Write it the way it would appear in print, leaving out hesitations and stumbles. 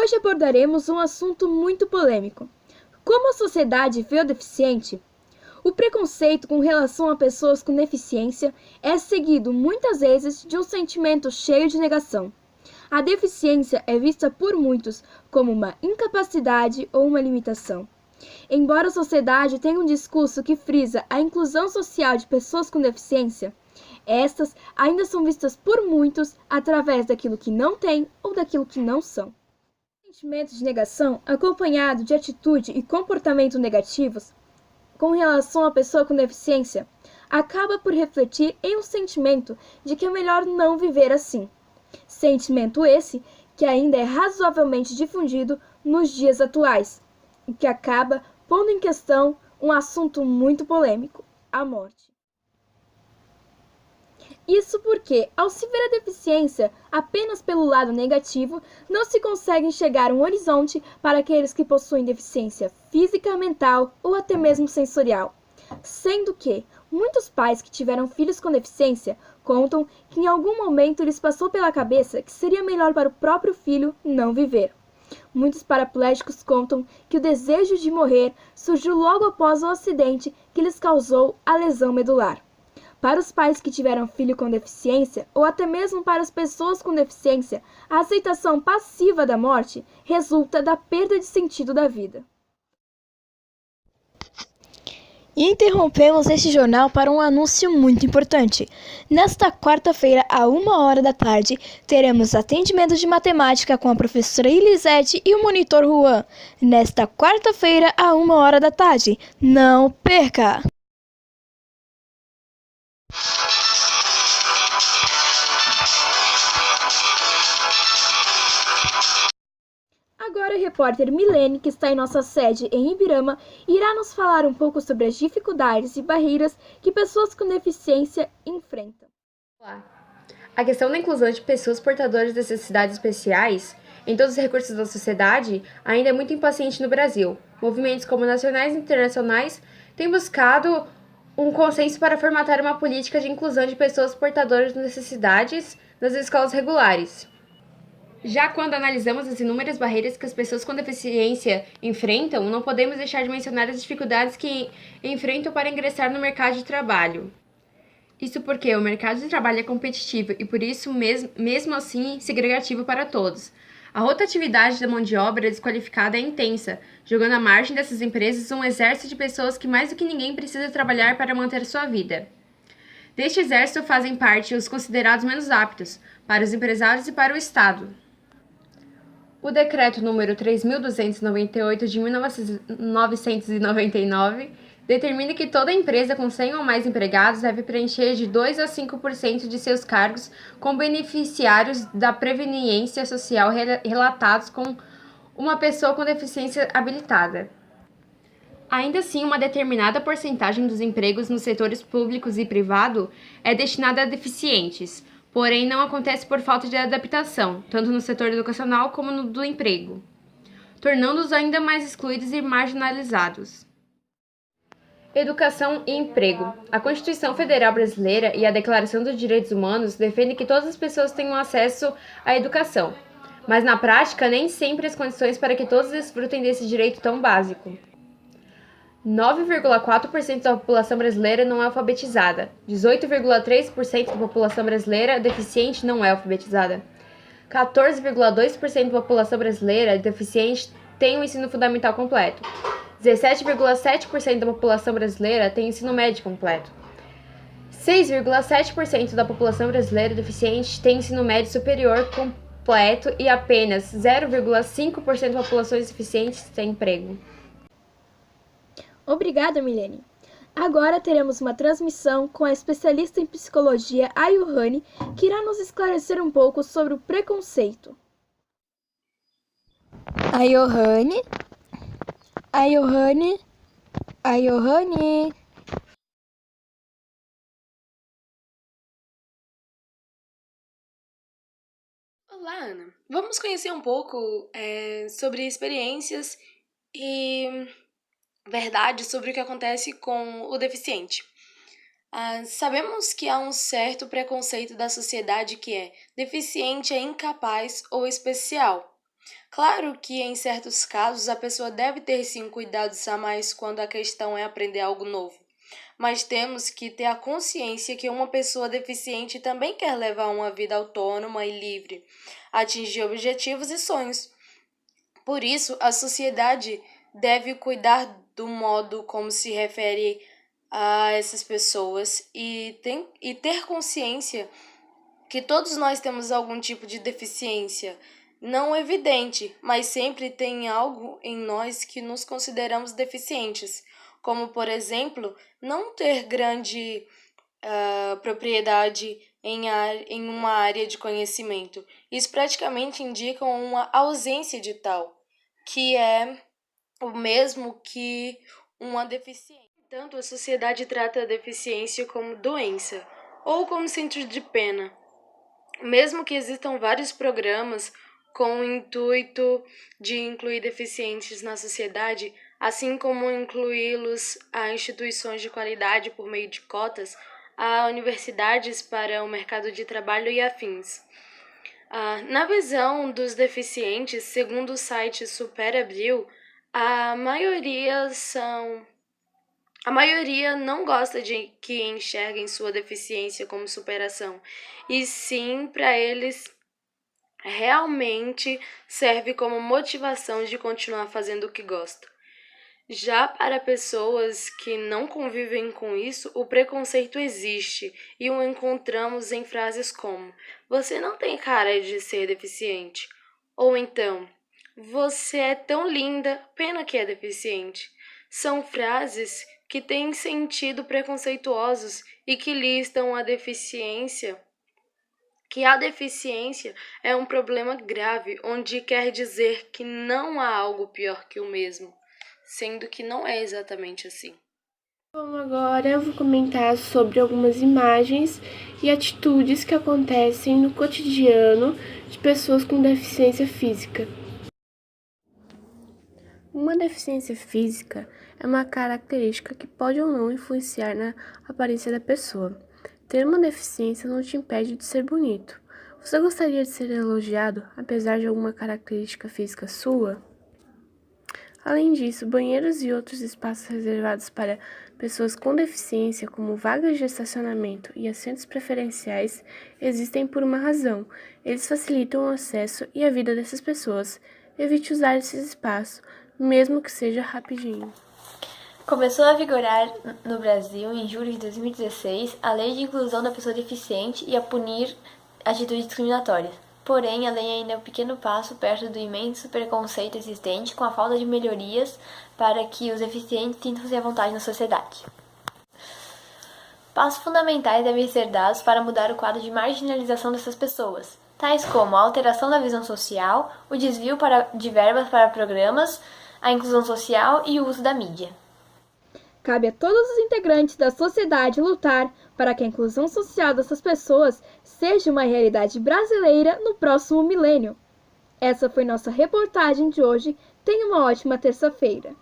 Hoje abordaremos um assunto muito polêmico. Como a sociedade vê o deficiente? O preconceito com relação a pessoas com deficiência é seguido muitas vezes de um sentimento cheio de negação. A deficiência é vista por muitos como uma incapacidade ou uma limitação. Embora a sociedade tenha um discurso que frisa a inclusão social de pessoas com deficiência, estas ainda são vistas por muitos através daquilo que não têm ou daquilo que não são. O sentimento de negação, acompanhado de atitude e comportamento negativos com relação à pessoa com deficiência, acaba por refletir em um sentimento de que é melhor não viver assim. Sentimento esse que ainda é razoavelmente difundido nos dias atuais, e que acaba pondo em questão um assunto muito polêmico, a morte. Isso porque, ao se ver a deficiência apenas pelo lado negativo, não se consegue enxergar um horizonte para aqueles que possuem deficiência física, mental ou até mesmo sensorial. Sendo que muitos pais que tiveram filhos com deficiência contam que em algum momento lhes passou pela cabeça que seria melhor para o próprio filho não viver. Muitos paraplégicos contam que o desejo de morrer surgiu logo após o acidente que lhes causou a lesão medular. Para os pais que tiveram filho com deficiência, ou até mesmo para as pessoas com deficiência, a aceitação passiva da morte resulta da perda de sentido da vida. Interrompemos este jornal para um anúncio muito importante. Nesta quarta-feira, à 13h da tarde, teremos atendimento de matemática com a professora Elisete e o monitor Juan. Nesta quarta-feira, à 13h da tarde. Não perca! Agora a repórter Milene, que está em nossa sede em Ibirama, irá nos falar um pouco sobre as dificuldades e barreiras que pessoas com deficiência enfrentam. Olá. A questão da inclusão de pessoas portadoras de necessidades especiais em todos os recursos da sociedade ainda é muito impaciente no Brasil. Movimentos como nacionais e internacionais têm buscado um consenso para formatar uma política de inclusão de pessoas portadoras de necessidades nas escolas regulares. Já quando analisamos as inúmeras barreiras que as pessoas com deficiência enfrentam, não podemos deixar de mencionar as dificuldades que enfrentam para ingressar no mercado de trabalho. Isso porque o mercado de trabalho é competitivo e, por isso, mesmo assim, segregativo para todos. A rotatividade da mão de obra desqualificada é intensa, jogando à margem dessas empresas um exército de pessoas que mais do que ninguém precisa trabalhar para manter sua vida. Deste exército fazem parte os considerados menos aptos, para os empresários e para o Estado. O Decreto número 3.298 de 1999 determina que toda empresa com 100 ou mais empregados deve preencher de 2 a 5% de seus cargos com beneficiários da Previdência Social relatados com uma pessoa com deficiência habilitada. Ainda assim, uma determinada porcentagem dos empregos nos setores públicos e privado é destinada a deficientes, porém não acontece por falta de adaptação, tanto no setor educacional como no do emprego, tornando-os ainda mais excluídos e marginalizados. Educação e emprego. A Constituição Federal Brasileira e a Declaração dos Direitos Humanos defendem que todas as pessoas tenham acesso à educação, mas na prática nem sempre as condições para que todos desfrutem desse direito tão básico. 9,4% da população brasileira não é alfabetizada, 18,3% da população brasileira deficiente não é alfabetizada, 14,2% da população brasileira deficiente tem o ensino fundamental completo, 17,7% da população brasileira tem ensino médio completo, 6,7% da população brasileira deficiente tem ensino médio superior completo e apenas 0,5% da população deficiente tem emprego. Obrigada, Milene. Agora teremos uma transmissão com a especialista em psicologia Ayuhane, que irá nos esclarecer um pouco sobre o preconceito. Ayuhane? Ayuhane? Ayuhane? Olá, Ana. Vamos conhecer um pouco sobre experiências e verdade sobre o que acontece com o deficiente. Sabemos que há um certo preconceito da sociedade que deficiente é incapaz ou especial. Claro que em certos casos a pessoa deve ter sim cuidados a mais quando a questão é aprender algo novo. Mas temos que ter a consciência que uma pessoa deficiente também quer levar uma vida autônoma e livre, atingir objetivos e sonhos. Por isso, a sociedade deve cuidar do modo como se refere a essas pessoas e ter consciência que todos nós temos algum tipo de deficiência, não evidente, mas sempre tem algo em nós que nos consideramos deficientes, como, por exemplo, não ter grande propriedade em uma área de conhecimento. Isso praticamente indica uma ausência de tal, que é o mesmo que uma deficiência. Portanto, a sociedade trata a deficiência como doença ou como sentir de pena. Mesmo que existam vários programas com o intuito de incluir deficientes na sociedade, assim como incluí-los a instituições de qualidade por meio de cotas, a universidades para o mercado de trabalho e afins. Na visão dos deficientes, segundo o site SuperAbril, a maioria não gosta de que enxerguem sua deficiência como superação, e sim, para eles realmente serve como motivação de continuar fazendo o que gosta. Já para pessoas que não convivem com isso, o preconceito existe e o encontramos em frases como: "Você não tem cara de ser deficiente", ou então: "Você é tão linda, pena que é deficiente". São frases que têm sentido preconceituosos e que listam que a deficiência é um problema grave, onde quer dizer que não há algo pior que o mesmo, sendo que não é exatamente assim. Bom, agora eu vou comentar sobre algumas imagens e atitudes que acontecem no cotidiano de pessoas com deficiência física. Uma deficiência física é uma característica que pode ou não influenciar na aparência da pessoa. Ter uma deficiência não te impede de ser bonito. Você gostaria de ser elogiado apesar de alguma característica física sua? Além disso, banheiros e outros espaços reservados para pessoas com deficiência, como vagas de estacionamento e assentos preferenciais, existem por uma razão. Eles facilitam o acesso e a vida dessas pessoas. Evite usar esses espaços, mesmo que seja rapidinho. Começou a vigorar no Brasil, em julho de 2016, a Lei de Inclusão da Pessoa Deficiente e a punir atitudes discriminatórias. Porém, a lei ainda é um pequeno passo perto do imenso preconceito existente com a falta de melhorias para que os deficientes sintam-se à vontade na sociedade. Passos fundamentais devem ser dados para mudar o quadro de marginalização dessas pessoas, tais como a alteração da visão social, o desvio de verbas para programas, a inclusão social e o uso da mídia. Cabe a todos os integrantes da sociedade lutar para que a inclusão social dessas pessoas seja uma realidade brasileira no próximo milênio. Essa foi nossa reportagem de hoje. Tenha uma ótima terça-feira.